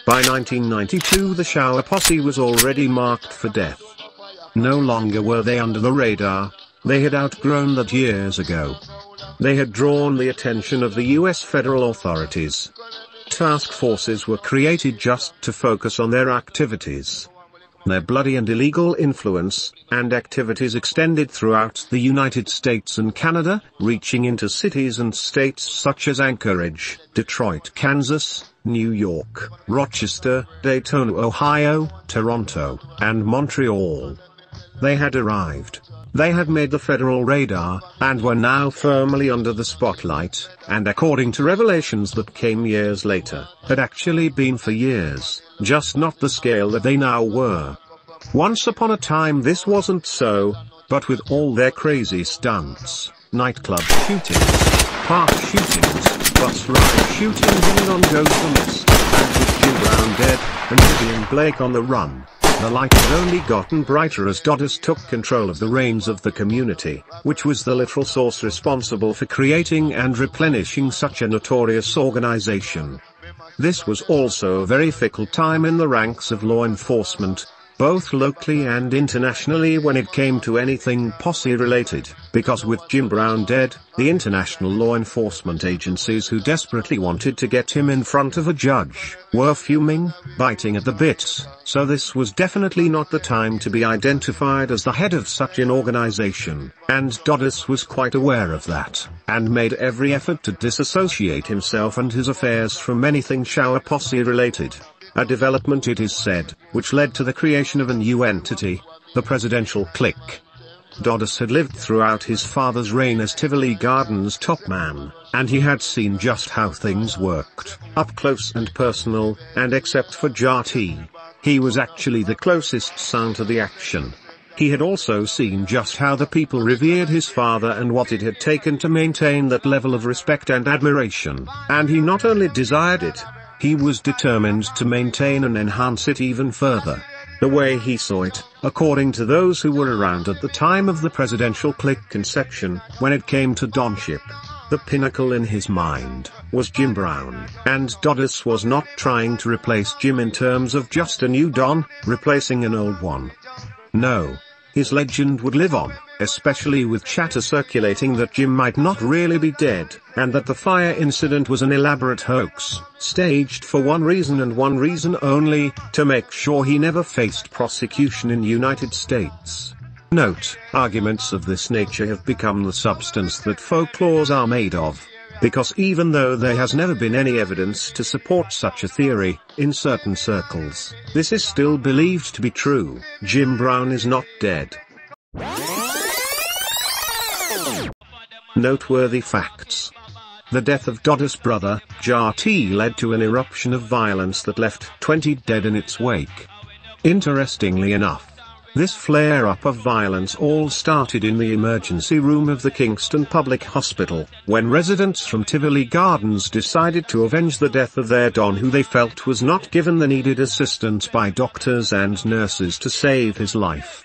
By 1992 the Shower Posse was already marked for death. No longer were they under the radar, they had outgrown that years ago. They had drawn the attention of the US federal authorities. Task forces were created just to focus on their activities. Their bloody and illegal influence and activities extended throughout the United States and Canada, reaching into cities and states such as Anchorage, Detroit, Kansas, New York, Rochester, Daytona, Ohio, Toronto, and Montreal. They had arrived. They had made the federal radar, and were now firmly under the spotlight, and according to revelations that came years later, had actually been for years, just not the scale that they now were. Once upon a time this wasn't so, but with all their crazy stunts, nightclub shootings, park shootings, bus ride shootings and on goes the list, and with Jim Brown dead, and Vivian Blake on the run. The light had only gotten brighter as DONS took control of the reins of the community, which was the literal source responsible for creating and replenishing such a notorious organization. This was also a very fickle time in the ranks of law enforcement, both locally and internationally when it came to anything posse-related, because with Jim Brown dead, the international law enforcement agencies who desperately wanted to get him in front of a judge, were fuming, biting at the bits, so this was definitely not the time to be identified as the head of such an organization, and DONS was quite aware of that, and made every effort to disassociate himself and his affairs from anything Shower Posse-related. A development, it is said, which led to the creation of a new entity, the presidential clique. DONS had lived throughout his father's reign as Tivoli Gardens top man, and he had seen just how things worked, up close and personal, and except for JT, he was actually the closest son to the action. He had also seen just how the people revered his father and what it had taken to maintain that level of respect and admiration, and he not only desired it, he was determined to maintain and enhance it even further. The way he saw it, according to those who were around at the time of the presidential clique conception, when it came to donship, the pinnacle in his mind was Jim Brown, and DONS was not trying to replace Jim in terms of just a new Don, replacing an old one. No. His legend would live on, especially with chatter circulating that Jim might not really be dead, and that the fire incident was an elaborate hoax, staged for one reason and one reason only, to make sure he never faced prosecution in the United States. Note, arguments of this nature have become the substance that folklores are made of. Because even though there has never been any evidence to support such a theory, in certain circles, this is still believed to be true. Jim Brown is not dead. Noteworthy facts. The death of DONS' brother, JT, led to an eruption of violence that left 20 dead in its wake. Interestingly enough, this flare-up of violence all started in the emergency room of the Kingston Public Hospital, when residents from Tivoli Gardens decided to avenge the death of their Don, who they felt was not given the needed assistance by doctors and nurses to save his life.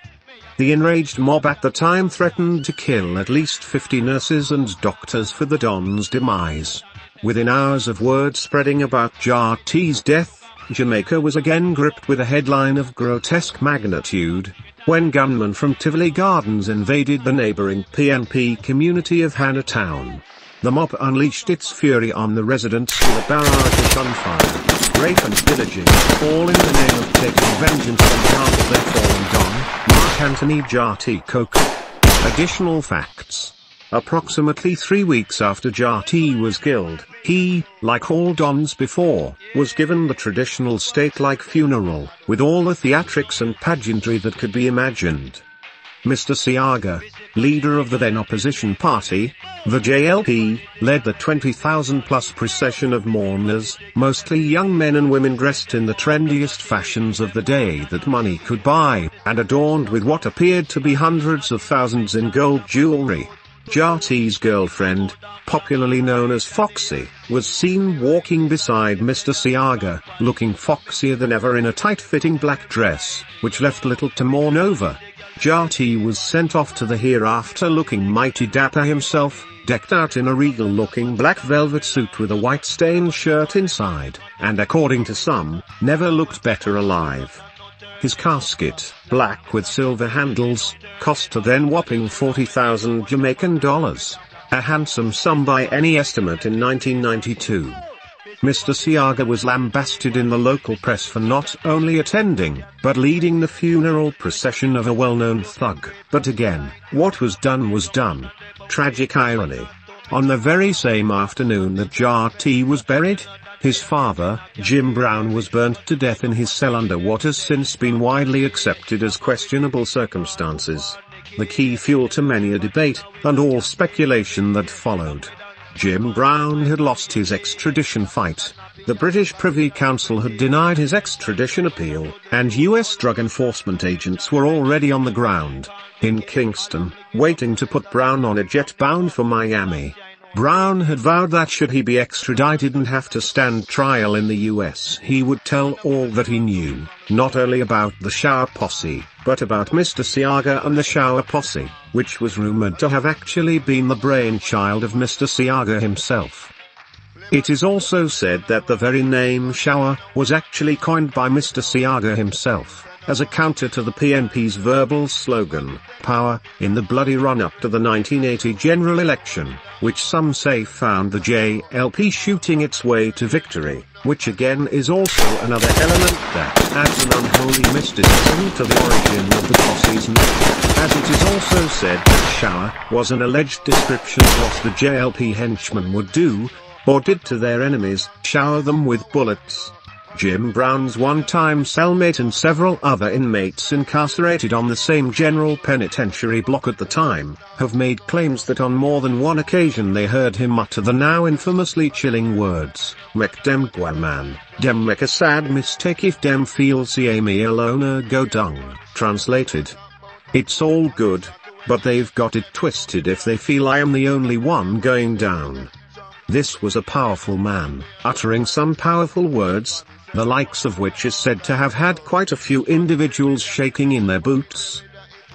The enraged mob at the time threatened to kill at least 50 nurses and doctors for the Don's demise. Within hours of word spreading about JT's death, Jamaica was again gripped with a headline of grotesque magnitude, when gunmen from Tivoli Gardens invaded the neighboring PNP community of Hannahtown. The mob unleashed its fury on the residents with a barrage of gunfire, rape and pillaging, all in the name of taking vengeance on behalf of their fallen Don, Mark Anthony JT Coker. Additional facts. Approximately 3 weeks after JT was killed, he, like all Dons before, was given the traditional state-like funeral, with all the theatrics and pageantry that could be imagined. Mr. Seaga, leader of the then opposition party, the JLP, led the 20,000-plus procession of mourners, mostly young men and women dressed in the trendiest fashions of the day that money could buy, and adorned with what appeared to be hundreds of thousands in gold jewelry. JT's girlfriend, popularly known as Foxy, was seen walking beside Mr. Seaga, looking foxier than ever in a tight-fitting black dress, which left little to mourn over. JT was sent off to the hereafter looking mighty dapper himself, decked out in a regal-looking black velvet suit with a white stained shirt inside, and according to some, never looked better alive. His casket, black with silver handles, cost a then whopping 40,000 Jamaican dollars, a handsome sum by any estimate in 1992. Mr. Seaga was lambasted in the local press for not only attending, but leading the funeral procession of a well-known thug. But again, what was done was done. Tragic irony. On the very same afternoon that JT was buried, his father, Jim Brown, was burnt to death in his cell under what has since been widely accepted as questionable circumstances. The key fuel to many a debate, and all speculation that followed. Jim Brown had lost his extradition fight. The British Privy Council had denied his extradition appeal, and US drug enforcement agents were already on the ground, in Kingston, waiting to put Brown on a jet bound for Miami. Brown had vowed that should he be extradited and have to stand trial in the US, he would tell all that he knew, not only about the Shower Posse, but about Mr. Seaga and the Shower Posse, which was rumored to have actually been the brainchild of Mr. Seaga himself. It is also said that the very name Shower was actually coined by Mr. Seaga himself, as a counter to the PNP's verbal slogan, "Power," in the bloody run-up to the 1980 general election, which some say found the JLP shooting its way to victory, which again is also another element that adds an unholy mysticism to the origin of the posse's name, as it is also said that Shower was an alleged description of what the JLP henchmen would do, or did to their enemies, shower them with bullets. Jim Brown's one-time cellmate and several other inmates incarcerated on the same general penitentiary block at the time, have made claims that on more than one occasion they heard him utter the now infamously chilling words, "Mek dem guaman, dem make a sad mistake if dem feel see me alone go dung," translated. "It's all good, but they've got it twisted if they feel I am the only one going down." This was a powerful man, uttering some powerful words, the likes of which is said to have had quite a few individuals shaking in their boots.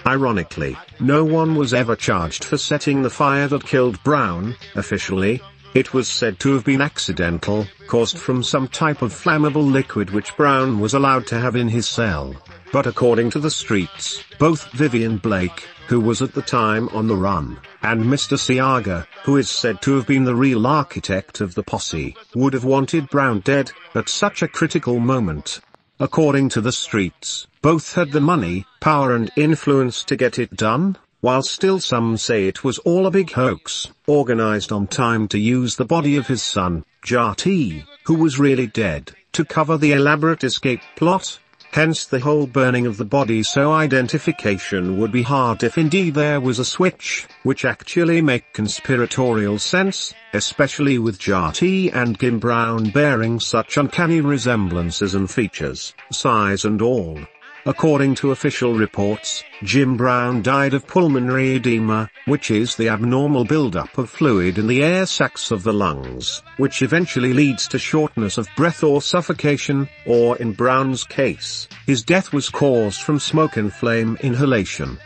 Ironically, no one was ever charged for setting the fire that killed Brown. Officially, it was said to have been accidental, caused from some type of flammable liquid which Brown was allowed to have in his cell. But according to the streets, both Vivian Blake, who was at the time on the run, and Mr. Seaga, who is said to have been the real architect of the posse, would have wanted Brown dead, at such a critical moment. According to the streets, both had the money, power and influence to get it done, while still some say it was all a big hoax, organized on time to use the body of his son, JT, who was really dead, to cover the elaborate escape plot. Hence the whole burning of the body, so identification would be hard if indeed there was a switch, which actually make conspiratorial sense, especially with JT and Jim Brown bearing such uncanny resemblances and features, size and all. According to official reports, Jim Brown died of pulmonary edema, which is the abnormal buildup of fluid in the air sacs of the lungs, which eventually leads to shortness of breath or suffocation, or in Brown's case, his death was caused from smoke and flame inhalation.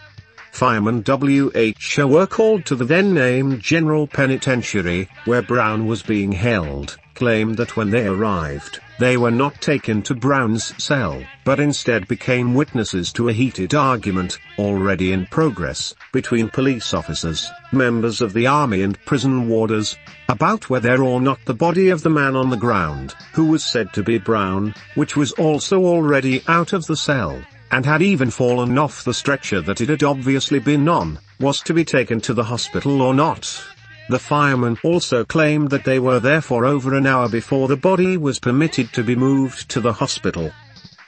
Firemen WHO were called to the then-named General Penitentiary, where Brown was being held, claimed that when they arrived, they were not taken to Brown's cell, but instead became witnesses to a heated argument, already in progress, between police officers, members of the army and prison warders, about whether or not the body of the man on the ground, who was said to be Brown, which was also already out of the cell, and had even fallen off the stretcher that it had obviously been on, was to be taken to the hospital or not. The firemen also claimed that they were there for over an hour before the body was permitted to be moved to the hospital.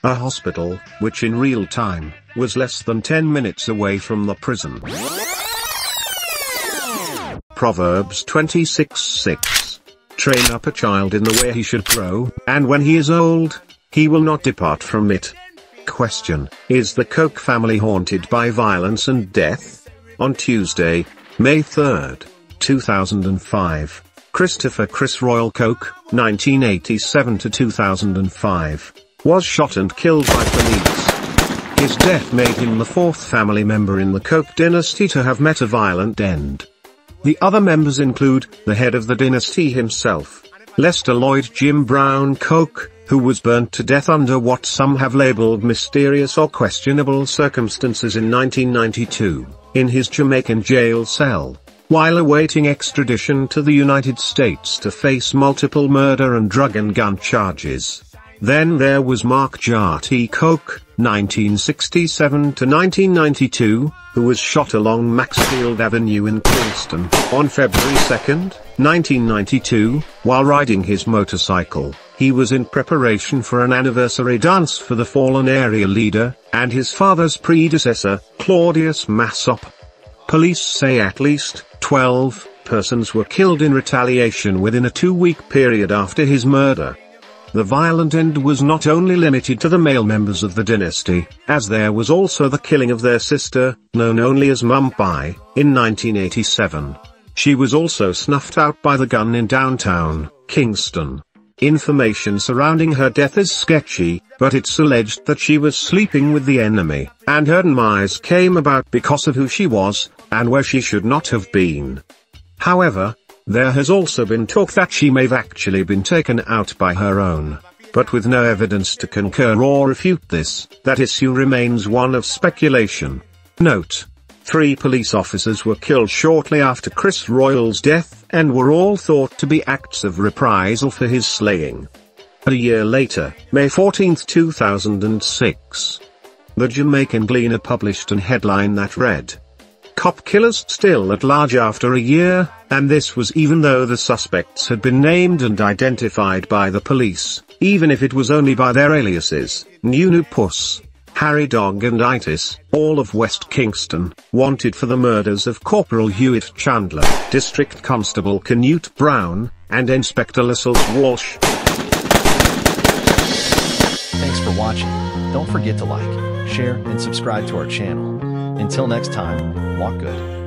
A hospital, which in real time, was less than 10 minutes away from the prison. Proverbs 26:6. Train up a child in the way he should grow, and when he is old, he will not depart from it. Question: is the Koch family haunted by violence and death? On Tuesday, May 3rd, 2005, Christopher Chris Royal Koch, 1987 to 2005, was shot and killed by police. His death made him the fourth family member in the Koch dynasty to have met a violent end. The other members include the head of the dynasty himself, Lester Lloyd Jim Brown Koch, who was burnt to death under what some have labeled mysterious or questionable circumstances in 1992, in his Jamaican jail cell, while awaiting extradition to the United States to face multiple murder and drug and gun charges. Then there was Mark Jarty Koch, 1967 to 1992, who was shot along Maxfield Avenue in Kingston, on February 2, 1992, while riding his motorcycle. He was in preparation for an anniversary dance for the fallen area leader, and his father's predecessor, Claudius Massop. Police say at least 12 persons were killed in retaliation within a 2-week period after his murder. The violent end was not only limited to the male members of the dynasty, as there was also the killing of their sister, known only as Mumbai, in 1987. She was also snuffed out by the gun in downtown Kingston. Information surrounding her death is sketchy, but it's alleged that she was sleeping with the enemy, and her demise came about because of who she was, and where she should not have been. However, there has also been talk that she may have actually been taken out by her own. But with no evidence to concur or refute this, that issue remains one of speculation. Note: 3 police officers were killed shortly after Chris Royal's death and were all thought to be acts of reprisal for his slaying. A year later, May 14, 2006, the Jamaican Gleaner published an headline that read, "Cop killers still at large after a year," and this was even though the suspects had been named and identified by the police, even if it was only by their aliases, Nunu Puss, Harry Dog and Itis, all of West Kingston, wanted for the murders of Corporal Hewitt Chandler, District Constable Canute Brown, and Inspector Lascelles Walsh. Thanks for watching. Don't forget to like, share, and subscribe to our channel. Until next time, walk good.